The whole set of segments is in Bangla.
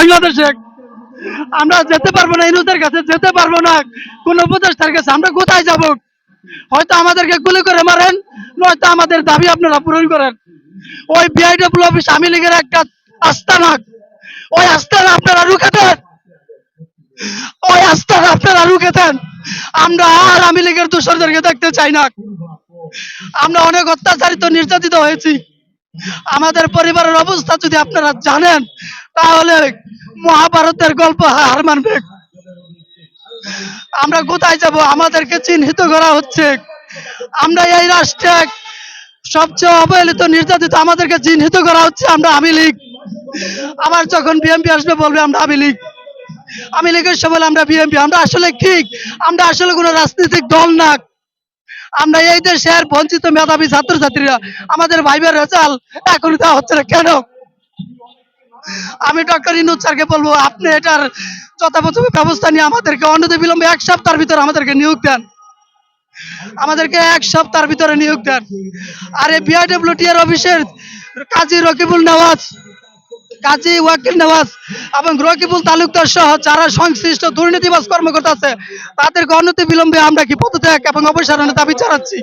বাংলাদেশে আমরা যেতে পারবো না, ইনুদের কাছে যেতে পারবো না, কোন উপদেষ্টার কাছে আমরা কোথায় যাব? হয়তো আমাদেরকে গুলি করে মারেন, নয়তো আমাদের দাবি আপনারা পূরণ করেন। ওই বিআইডব্লিউ অফিস আওয়ামী লীগের একটা আস্তানা, ওই আস্তানা আপনারা রুখে দেন, ওই আস্তানা আপনারা রুখে দেন। আমরা আর আওয়ামী লীগের দোষরদেরকে দেখতে চাই না। আমরা অনেক অত্যাচারিত নির্যাতিত হয়েছি। আমাদের পরিবারের অবস্থা যদি আপনারা জানেন তাহলে মহাভারতের গল্প হার মানবে। আমরা কোথায় যাব? আমাদেরকে চিহ্নিত করা হচ্ছে। আমরা এই রাষ্ট্রে সবচেয়ে অবহেলিত নির্যাতিত, আমাদেরকে চিহ্নিত করা হচ্ছে আমরা আওয়ামী লীগ। আবার যখন বিএনপি আসবে বলবে আমরা আওয়ামী লীগ, আওয়ামী লীগের সময় আমরা বিএনপি। আমরা আসলে ঠিক, আমরা আসলে কোনো রাজনৈতিক দল না। আমরা এই দেশের বঞ্চিত মেধাবী ছাত্রছাত্রীরা, আমাদের ভাইবের রেজাল্ট এখন দেওয়া হচ্ছে না কেন? আমি ডক্টর ইনুজ স্যারকে বলবো, আপনি এটার যথাযথ ব্যবস্থা নিয়ে আমাদেরকে অনতিবিলম্বে 1 সপ্তাহের ভিতরে আমাদেরকে নিয়োগ দেন, আমাদেরকে 1 সপ্তাহের ভিতরে নিয়োগ দেন। আর এই বিআইডব্লিউটি এর অফিসের কাজী রকিবুল নওয়াজ, কাজী ওয়াকিল নওয়াজ এবং রকিবুল তালুকদার সহ যারা সংশ্লিষ্ট দুর্নীতিবাজ কর্মকর্তা আছে তাদেরকে অনতিবিলম্বে আমরা কি পদত্যাগ এবং অপসারণের দাবি জানাচ্ছি,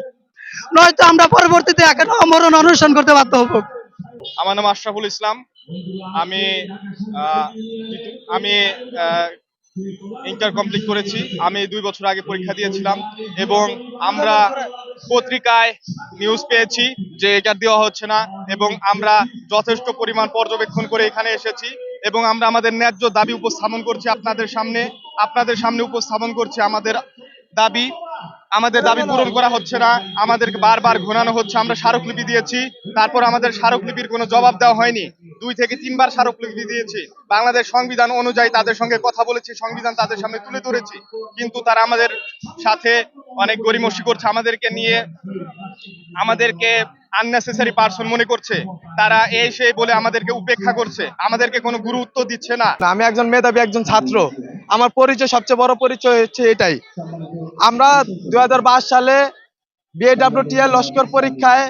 নয়তো আমরা পরবর্তীতে এখন অমরণ অনশন করতে বাধ্য হব। আমার নাম আশরাফুল ইসলাম। আমি আহ, আমি ইন্টার কমপ্লিট করেছি। আমি 2 বছর আগে পরীক্ষা দিয়েছিলাম এবং আমরা পত্রিকায় নিউজ পেয়েছি যে এটা দেওয়া হচ্ছে না, এবং আমরা যথেষ্ট পরিমাণ পর্যবেক্ষণ করে এখানে এসেছি এবং আমরা আমাদের ন্যায্য দাবি উপস্থাপন করছি আপনাদের সামনে উপস্থাপন করছি আমাদের দাবি পূরণ করা হচ্ছে না। আমাদেরকে বারবার ঘোরানো হচ্ছে। আমরা স্মারকলিপি দিয়েছি, তারপর আমাদের স্মারকলিপির কোনো জবাব দেওয়া হয়নি। 2 থেকে 3 বার স্মারকলিপি দিয়েছি। বাংলাদেশ সংবিধান অনুযায়ী তাদের সঙ্গে কথা বলেছি, সংবিধান তাদের সামনে তুলে ধরেছি, কিন্তু তারা আমাদের সাথে অনেক গড়িমসি করছে। আমাদেরকে আননেসেসারি পার্সন মনে করছে। তারা এই সেই বলে আমাদেরকে উপেক্ষা করছে, আমাদেরকে কোনো গুরুত্ব দিচ্ছে না। আমি একজন মেধাবী একজন ছাত্র। আমার পরিচয়, সবচেয়ে বড় পরিচয় হচ্ছে এটাই। আমরা 2022 সালে বিএডব্লিউটিএ লস্কর পরীক্ষায়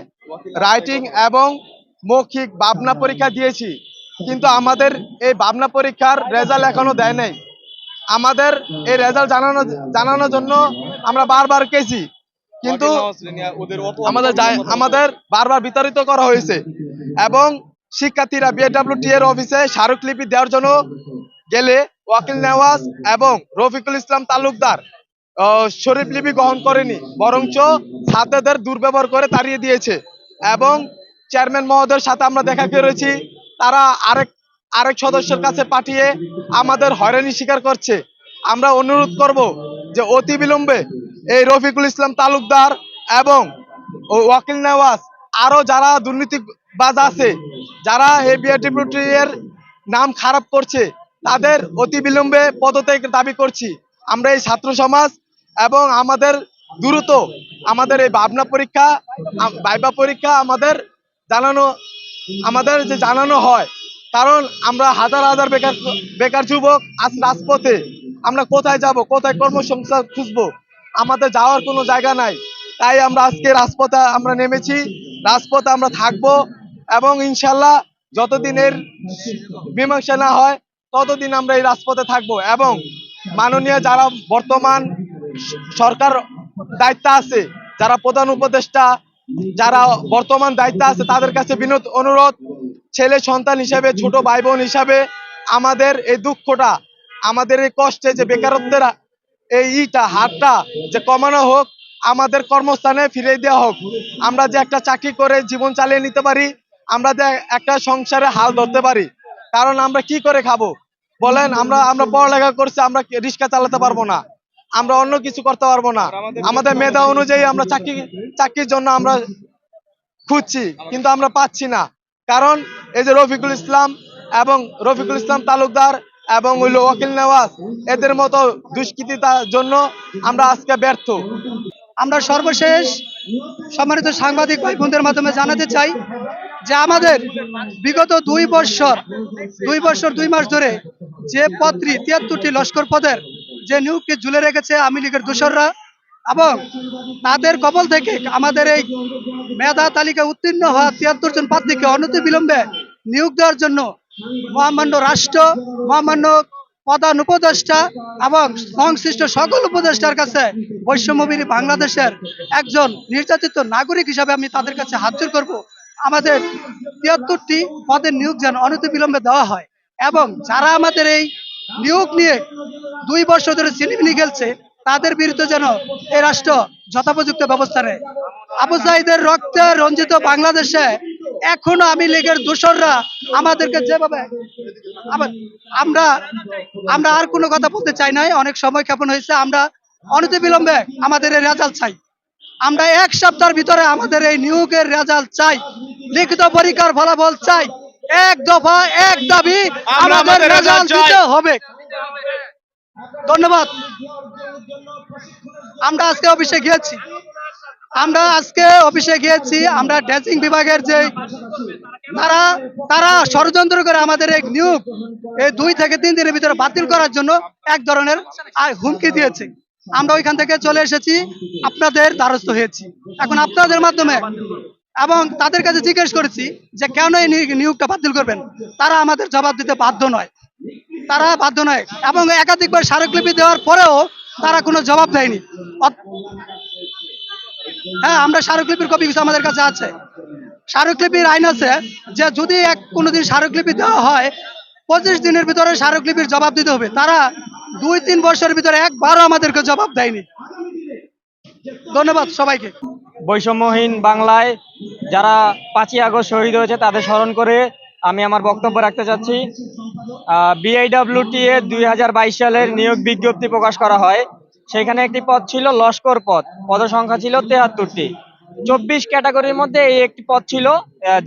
রাইটিং এবং মৌখিক ভাবনা পরীক্ষা দিয়েছি, কিন্তু আমাদের এই ভাবনা পরীক্ষার রেজাল্ট এখনো দেয় নাই। আমাদের এই রেজাল্ট জানানোর জন্য আমরা বারবার গেছি, কিন্তু আমাদের বারবার বিতাড়িত করা হয়েছে। এবং শিক্ষার্থীরা বিএডব্লিউটি এর অফিসে স্মারকলিপি দেওয়ার জন্য গেলে ওয়াকিল নেওয়াজ এবং রফিকুল ইসলাম তালুকদার শরীফলিপি গ্রহণ করেনি, বরঞ্চ ছাত্রদের দুর্ব্যবহার করে তাড়িয়ে দিয়েছে। এবং চেয়ারম্যান মহোদয়ের সাথে আমরা দেখা করেছি, তারা আরেক সদস্যের কাছে পাঠিয়ে আমাদের হয়রানি স্বীকার করছে। আমরা অনুরোধ করব যে অতি বিলম্বে এই রফিকুল ইসলাম তালুকদার এবং ওয়াকিল নেওয়াজ, আরো যারা দুর্নীতিবাজ আছে, যারা এই বিএডব্লিউটি এর নাম খারাপ করছে, তাদের অতি বিলম্বে পদত্যাগের দাবি করছি। আমরা এই ছাত্র সমাজ এবং আমাদের দ্রুত আমাদের এই ভাবনা পরীক্ষা, ভাইবা পরীক্ষা আমাদের যে জানানো হয়, কারণ আমরা হাজার হাজার বেকার যুবক আজ রাজপথে। আমরা কোথায় যাব, কোথায় কর্মসংস্থান খুঁজবো? আমাদের যাওয়ার কোনো জায়গা নাই। তাই আমরা আজকে রাজপথে আমরা নেমেছি, রাজপথে আমরা থাকবো এবং ইনশাল্লাহ যতদিন এর মীমাংসা না হয় ততদিন আমরা এই রাজপথে থাকবো। এবং মাননীয় যারা বর্তমান সরকার দায়িত্ব আছে, যারা প্রধান উপদেষ্টা, যারা বর্তমান দায়িত্ব আছে, তাদের কাছে বিনোদ অনুরোধ, ছেলে সন্তান হিসাবে, ছোট ভাই বোন হিসাবে আমাদের এই দুঃখটা, আমাদের এই কষ্টে যে বেকারত্বের এই হারটা যে কমানো হোক, আমাদের কর্মস্থানে ফিরে দেওয়া হোক। আমরা যে একটা চাকরি করে জীবন চালিয়ে নিতে পারি, আমরা যে একটা সংসারে হাল ধরতে পারি। কারণ আমরা কি করে খাবো বলেন? আমরা পড়ালেখা করছি, আমরা রিক্সা চালাতে পারবো না, আমরা অন্য কিছু করতে পারবো না। আমাদের মেধা অনুযায়ী আমরা চাকরির জন্য আমরা খুঁজছি, কিন্তু আমরা পাচ্ছি না। কারণ এই যে রফিকুল ইসলাম তালুকদার এবং ওয়াকিল নেওয়াজ, এদের মতো দুষ্কৃতিতার জন্য আমরা আজকে ব্যর্থ। আমরা সর্বশেষ সম্মানিত সাংবাদিক ভাই বোনদের মাধ্যমে জানাতে চাই যে আমাদের বিগত 2 বছর 2 মাস ধরে যে পদটি 73টি লস্কর পদের যে নিয়োগকে ঝুলে রেখেছে আওয়ামী লীগের দোসররা, এবং তাদের কবল থেকে আমাদের এই মেধা তালিকা উত্তীর্ণ হওয়া 73 জন প্রার্থীকে অনতিবিলম্বে নিয়োগ দেওয়ার জন্য মহামান্য রাষ্ট্র, মহামান্য প্রধান উপদেষ্টা এবং সংশ্লিষ্ট সকল উপদেষ্টার কাছে বৈষম্যবিরোধী বাংলাদেশের একজন নির্যাতিত নাগরিক হিসাবে আমি তাদের কাছে হাত জোড় করবো। আমাদের ৭৩টি পদের নিয়োগ যেন অনতিবিলম্বে দেওয়া হয় এবং যারা আমাদের এই নিয়োগ নিয়ে ২ বছর ধরে ছিনিমিনি খেলছে তাদের বিরুদ্ধে যেন এই রাষ্ট্র যথোপযুক্ত ব্যবস্থা নেয়। আবু সাইদের রক্তে রঞ্জিত বাংলাদেশে এখনো আওয়ামী লীগের দোসররা আমাদেরকে যেভাবে আমরা আমরা আর কোনো কথা বলতে চাই নাই, অনেক সময় ক্ষেপণ হয়েছে। আমরা অনতিবিলম্বে আমাদের এই রেজাল্ট চাই। আমরা ১ সপ্তাহের ভিতরে আমাদের এই নিয়োগের রেজাল্ট চাই, লিখিত পরীক্ষার ফলাফল চাই। এক দফা এক দাবি, আমরা আমাদের আমাদের রেজাল্ট রেজাল্ট চাই। দিতে হবে। ধন্যবাদ। আমরা আজকে অফিসে গিয়েছি, আমরা ড্রেসিং বিভাগের যে তারা তারা ষড়যন্ত্র করে আমাদের এই নিয়োগ এই ২ থেকে ৩ দিনের ভিতরে বাতিল করার জন্য এক ধরনের হুমকি দিয়েছে। আমরা ওইখান থেকে চলে এসেছি, আপনাদের দ্বারস্থ হয়েছি। এখন আপনাদের মাধ্যমে এবং তাদের কাছে জিজ্ঞেস করেছি যে কেন এই নিয়োগটা বাতিল করবেন। তারা আমাদের জবাব দিতে বাধ্য নয়, এবং একাধিকবার স্মারকলিপি দেওয়ার পরেও তারা কোনো জবাব দেয়নি। হ্যাঁ, আমরা স্মারকলিপির কপি কিছু আমাদের কাছে আছে। স্মারকলিপির আইন আছে যে যদি কোনোদিন স্মারকলিপি দেওয়া হয় ২৫ দিনের ভিতরে স্মারকলিপির জবাব দিতে হবে। তারা ২-৩ বছরের ভিতরে একবারও আমাদেরকে জবাব দেয়নি। ধন্যবাদ সবাইকে। বৈষম্যহীন বাংলায় যারা ৫ই আগস্ট শহীদ হয়েছে তাদের স্মরণ করে আমি আমার বক্তব্য রাখতে চাচ্ছি। বিআইডব্লিউটিএ ২০২২ সালের নিয়োগ বিজ্ঞপ্তি প্রকাশ করা হয়। সেখানে একটি পদ ছিল লস্কর পদ, পদসংখ্যা ছিল ৭৩টি। ২৪ ক্যাটাগরির মধ্যে এই একটি পদ ছিল,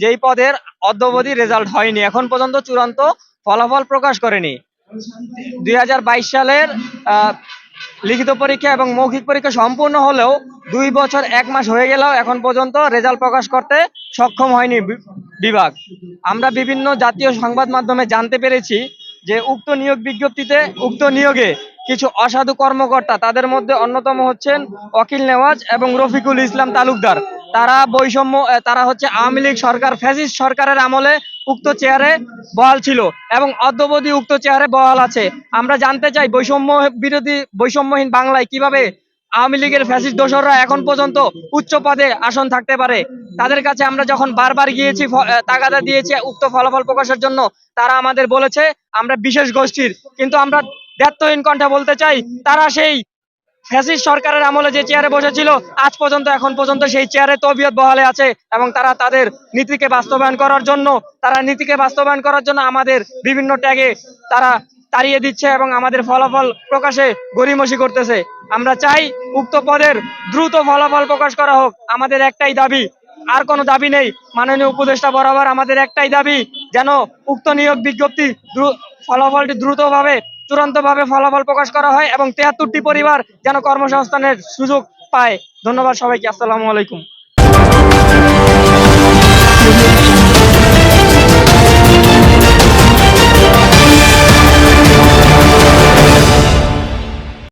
যেই পদের অদ্যাবধি রেজাল্ট হয়নি, এখন পর্যন্ত চূড়ান্ত ফলাফল প্রকাশ করেনি। ২০২২ সালের লিখিত পরীক্ষা এবং মৌখিক পরীক্ষা সম্পূর্ণ হলেও ২ বছর ১ মাস হয়ে গেলেও এখন পর্যন্ত রেজাল্ট প্রকাশ করতে সক্ষম হয়নি বিভাগ। আমরা বিভিন্ন জাতীয় সংবাদ মাধ্যমে জানতে পেরেছি যে উক্ত নিয়োগ বিজ্ঞপ্তিতে উক্ত নিয়োগে কিছু অসাধু কর্মকর্তা, তাদের মধ্যে অন্যতম হচ্ছেন ওয়াকিল নেওয়াজ এবং রফিকুল ইসলাম তালুকদার। তারা হচ্ছে আওয়ামী লীগ সরকার, ফ্যাসিস্ট সরকারের আমলে উক্ত চেয়ারে বহাল ছিল এবং অদ্যাবধি উক্ত চেয়ারে বহাল আছে। আমরা জানতে চাই বৈষম্যহীন বাংলায় কিভাবে আওয়ামী লীগের ফ্যাসিস্ট দোসররা এখন পর্যন্ত উচ্চ পদে আসন থাকতে পারে। তাদের কাছে আমরা যখন বারবার গিয়েছি, তাগাদা দিয়েছি উক্ত ফলাফল প্রকাশের জন্য, তারা আমাদের বলেছে আমরা বিশেষ গোষ্ঠীর, কিন্তু আমরা দ্ব্যর্থহীন কণ্ঠে বলতে চাই তারা সেই ফ্যাসিস্ট সরকারের আমলে যে চেয়ারে বসেছিল আজ পর্যন্ত এখন পর্যন্ত সেই চেয়ারে তবিয়ত বহালে আছে এবং তারা তাদের নীতিকে বাস্তবায়ন করার জন্য আমাদের বিভিন্ন ট্যাগে তারা তাড়িয়ে দিচ্ছে এবং আমাদের ফলাফল প্রকাশে গড়িমসি করতেছে। আমরা চাই উক্ত পদের দ্রুত ফলাফল প্রকাশ করা হোক। আমাদের একটাই দাবি, আর কোনো দাবি নেই। মাননীয় উপদেষ্টা বরাবর আমাদের একটাই দাবি, যেন উক্ত নিয়োগ বিজ্ঞপ্তি ফলাফলটি দ্রুতভাবে চূড়ান্তভাবে ফলাফল প্রকাশ করা হয় এবং ৭৩টি পরিবার যেন কর্মসংস্থানের সুযোগ পায়। ধন্যবাদ সবাইকে। আসসালামু আলাইকুম।